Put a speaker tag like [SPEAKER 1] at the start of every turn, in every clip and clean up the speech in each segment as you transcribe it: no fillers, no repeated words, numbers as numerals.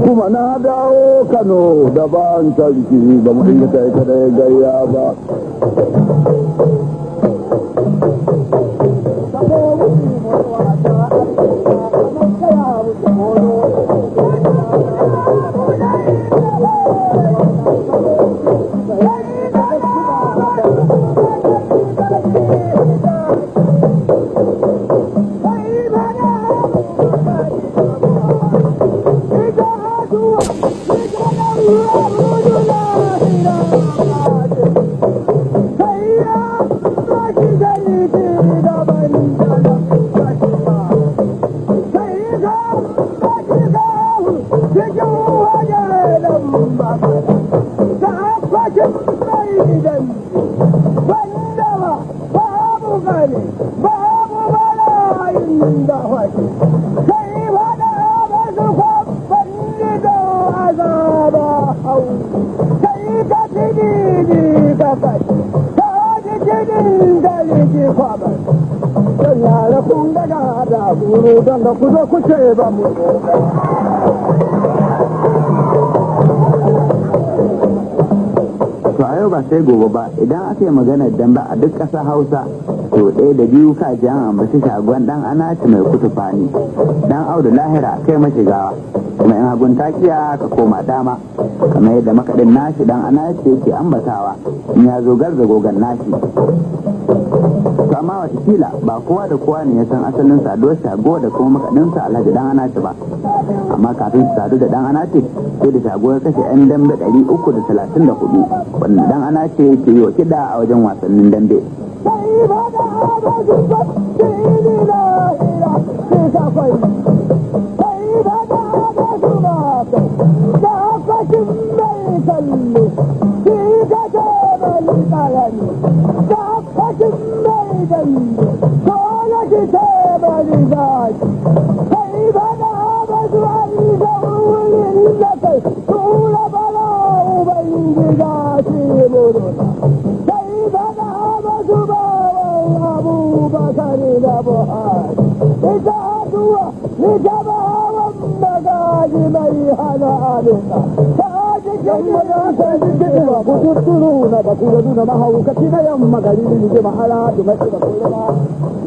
[SPEAKER 1] kuma na dawo Kano da ban sarki ba mu inda kai kada ya gayya ba. Don da ku zo ku ce ba mu
[SPEAKER 2] to a yau ba sai gobe ba idan aka yi maganar dambe a duk ƙasar Hausa to ɗaya da biyu ka ji an ambaci shagon dan anaci mai kutufani dan audu lahira kai mashigawa kuma in hagun takiya ka koma dama kamar yadda makaɗin nashi dan anaci yake ambatawa in ya zo garza gogan nashi. To amma watakila ba kowa da kowa ne ya san asalin saduwar shago da kuma makaɗinsa alhaji dan anaci ba, amma kafin su sadu da dan anaci sai da shago ya kashe 'yan dambe 334 wanda dan anaci yake yi wa kiɗa a wajen wasannin dambe.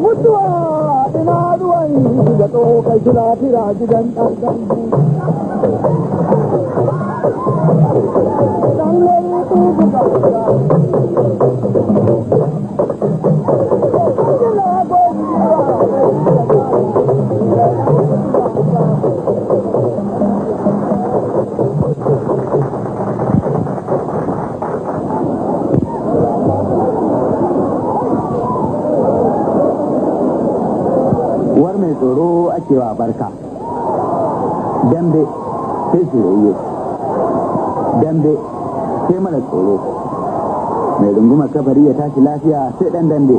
[SPEAKER 1] mutuwa ina ruwan da tsoho kai kira tira gidan ɗan
[SPEAKER 2] uwar mai tsoro ake wa barka dambe sai shirye dambe sai mara tsoro mai rungumar kafari ya tashi lafiya sai dan dambe.